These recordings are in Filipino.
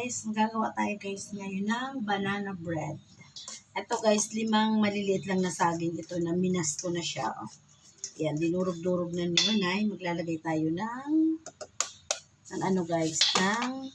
guys, gagawa tayo guys ngayon ng banana bread. Ito guys, 5 maliliit lang na saging ito na minas ko na siya. Oh. Yan, dinurog-durog na ni Manay. Maglalagay tayo ng ano guys, ng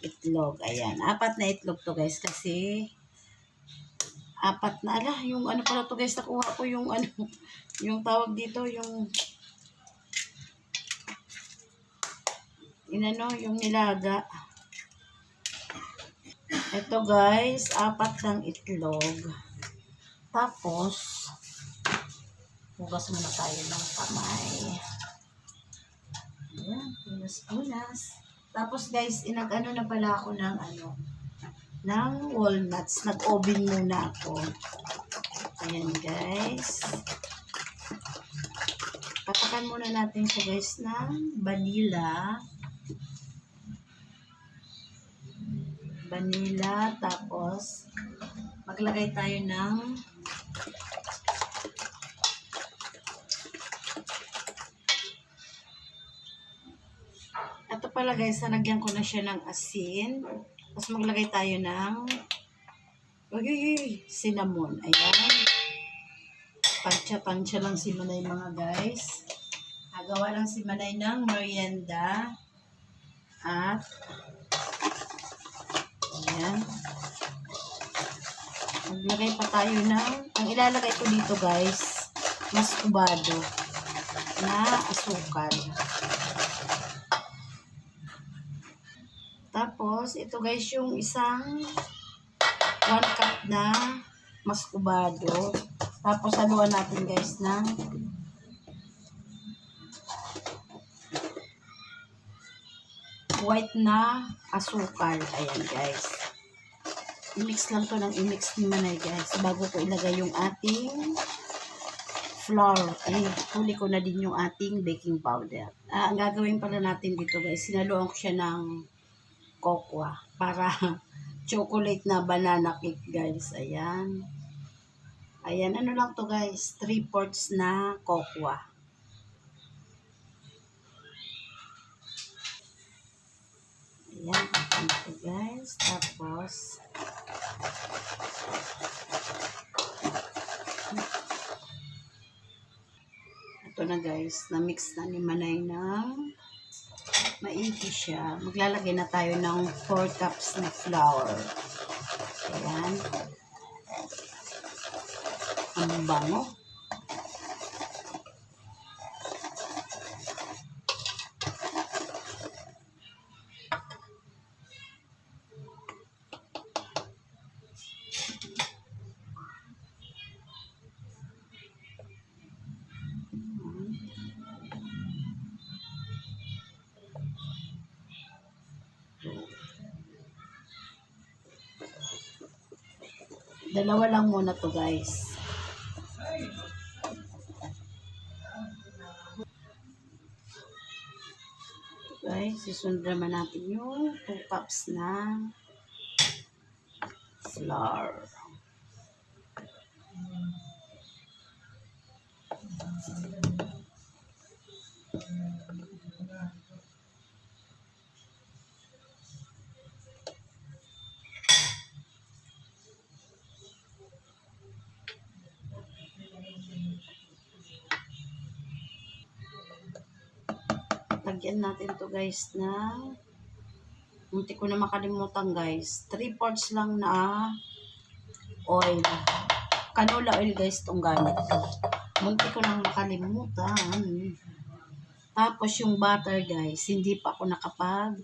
itlog. Ayan, 4 na itlog to guys kasi 4 na. Ala, yung ano pala to guys, nakuha ko yung ano, yung tawag dito, yung yung nilaga. Ito guys, 4 ng itlog. Tapos, hugas muna tayo ng kamay. Ayan, punas-punas. Tapos guys, inag-ano na pala ako ng ng walnuts. Nag-oven muna ako. Ayan guys. Patakan muna natin siya guys ng vanilla. Tapos maglagay tayo ng ito pala guys, nalagyan ko na siya ng asin. Tapos maglagay tayo ng cinnamon. Ayan. Tansya lang si Manay mga guys. Nagawa lang si Manay ng merienda. At ayan. Maglagay pa tayo ng, ang ilalagay ko dito guys, mascubado na asukal. Tapos, ito guys yung isang 1 cup na mascubado. Tapos, haluan natin guys ng white na asukal. Ayan guys. I-mix lang to ng i-mix ni Manay guys. Bago ko ilagay yung ating flour. Huli ko na din yung ating baking powder. Ang gagawin pala natin dito guys, sinaluan ko siya ng cocoa para chocolate na banana cake guys. Ayan. Ayan, ano lang to guys, 3/4 na cocoa. Ayan, ito guys. Tapos, ito na guys, na-mix na ni Manay ng maigi siya. Maglalagay na tayo ng 4 cups na flour. Ayan. Ang bango. Dalawa lang muna to guys. Guys, susunod naman natin yung 2 cups na flour. Lagyan natin to guys na munti ko na makalimutan guys, 3/4 lang na oil, canola oil guys itong gamit ko, munti ko nang makalimutan. Tapos yung butter guys, hindi pa ako nakapag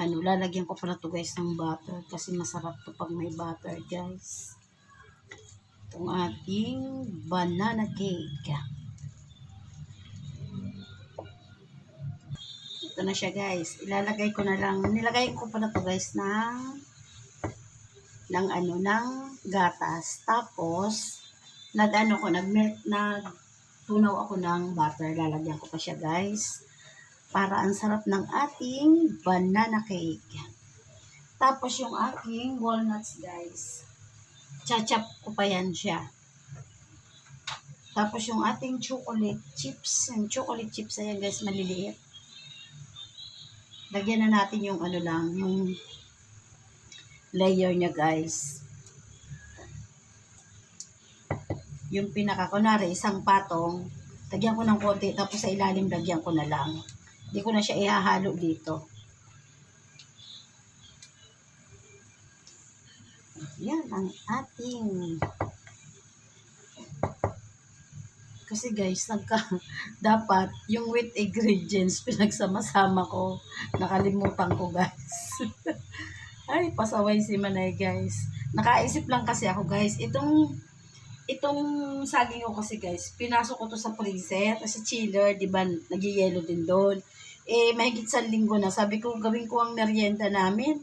lalagyan ko pala to guys ng butter kasi masarap to pag may butter guys. Itong ating banana cake. Ito na siya guys. Ilalagay ko na lang. Nilagay ko pala to guys ng gatas. Tapos nagtunaw ako ng butter. Lalagyan ko pa siya guys. Para ang sarap ng ating banana cake. Tapos yung aking walnuts guys. Chachap ko pa yan siya. Tapos yung ating chocolate chips. Yung chocolate chips ayan guys, maliliit. Lagyan na natin yung ano lang, yung layer niya guys. Yung pinaka, kunwari, isang patong, lagyan ko ng konti, tapos sa ilalim lagyan ko na lang. Hindi ko na siya ihahalo dito. Yan ang ating. Kasi guys, dapat yung wheat ingredients pinagsama-sama ko. Nakalimutan ko guys. Ay, pasaway si Manay guys. Nakaisip lang kasi ako guys. Itong saging ko kasi guys, pinasok ko to sa freezer, sa chiller, di ba, nagyayelo din doon. Eh, mahigit sa linggo na, sabi ko, gawin ko ang merienda namin.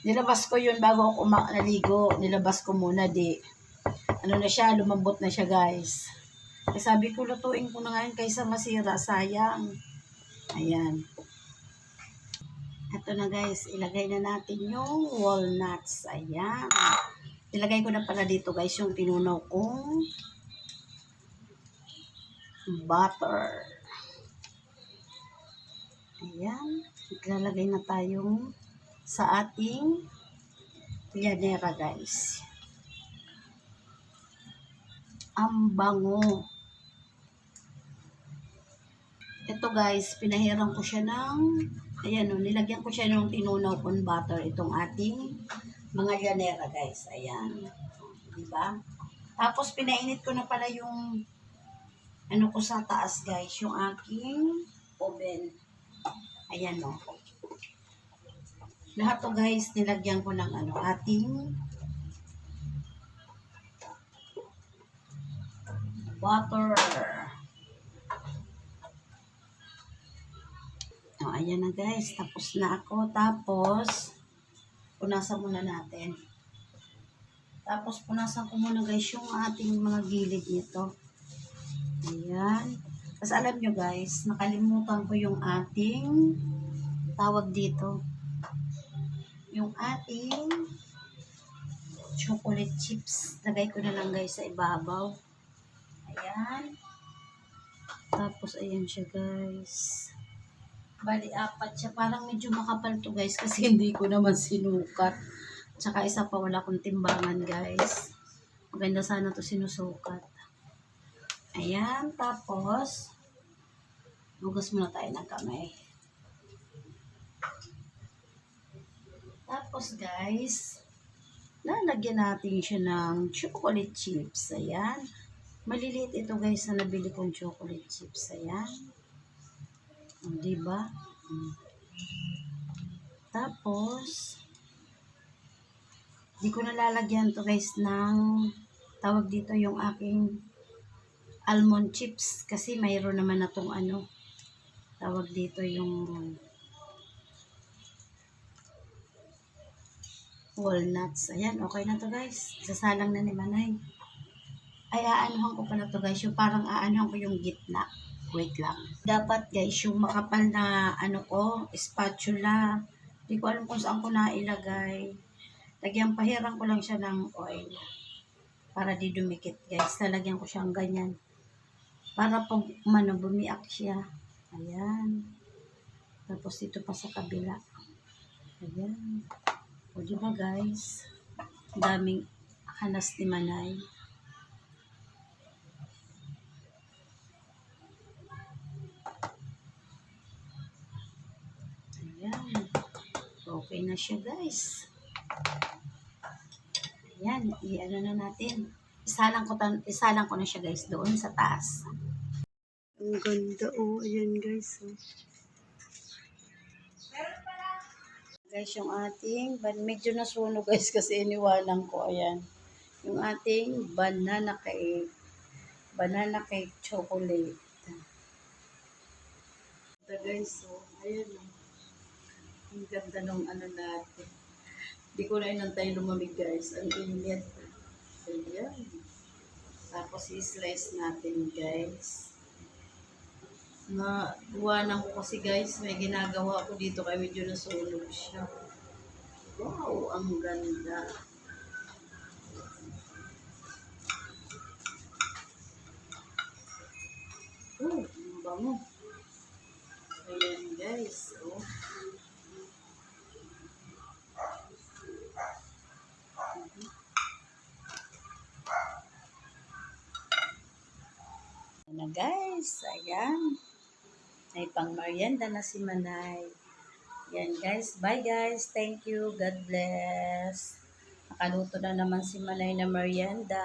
Nilabas ko yun bago ako naligo. Nilabas ko muna, ano na siya, lumambot na siya guys. Eh, sabi ko, lutuin ko na ngayon kaysa masira, sayang. Ayan. Ito na guys, ilagay na natin yung walnuts. Ayan. Ilagay ko na pala dito guys yung tinunaw kong butter. Ayan. Ilalagay na tayong sa ating llanera guys. Ang bango. Ito guys, pinahiram ko siya ng, ayan o, nilagyan ko siya ng tinunaw kong butter. Itong ating mga llanera guys. Ayan. Diba? Tapos pinainit ko na pala yung ano ko sa taas guys. Yung aking oven. Ayan o. Lahat to guys nilagyan ko ng ano ating butter. O, ayan na guys. Tapos na ako. Tapos punasan muna natin. Tapos punasan ko muna guys yung ating mga gilid nito. Ayan. Tapos alam nyo guys, nakalimutan ko yung ating tawag dito. Yung ating chocolate chips. Lagay ko na lang guys sa ibabaw. Ayan. Tapos ayan siya guys. Bali, 4 siya. Parang medyo makapal to guys kasi hindi ko naman sinukat. Tsaka isa pa wala kong timbangan guys. Maganda sana to sinusukat. Ayan. Tapos, hugas muna tayo ng kamay. Tapos guys, lalagyan natin siya ng chocolate chips. Ayan. Maliliit ito guys na nabili kong chocolate chips. Ayan. Diba? Tapos, di ko nalalagyan to guys ng tawag dito yung aking almond chips kasi mayroon naman na tong ano tawag dito yung walnuts. Ayan, okay na to guys. Sasalang na ni Manay. Ay, aanuhan ko pala to guys. Yung parang aanuhan ko yung gitna. Wait lang. Dapat guys, yung makapal na ano ko, spatula. Hindi ko alam kung saan ko nailagay. Pahiran ko lang siya ng oil. Para di dumikit guys. Lalagyan ko siyang ganyan. Para pag bumiak siya. Ayan. Tapos dito pa sa kabila. Ayan. O diba guys? Daming hanas ni Manay. Ayan. Okay na siya guys. Ayan. I-ano na natin. Isalang ko na siya guys doon sa taas. Ang ganda oh. Ayan guys oh. Guys, yung ating medyo nasunog guys kasi iniwanan ko. Ayan. Yung ating banana cake. Banana cake chocolate. Ito guys, so, ayan o. Ang ganda nung ano natin. Hindi ko na inantay lumamig guys. Ang init. Ayan. Tapos i-slice natin guys. Nabuwanan ko kasi guys, may ginagawa ko dito kaya medyo nasunog siya. Wow, ang ganda. Oh, ang bango. Ayan guys, oh. guys. Ayan. May pang merienda na si Manay. Yan guys. Bye guys. Thank you. God bless. Nakaluto na naman si Manay na merienda.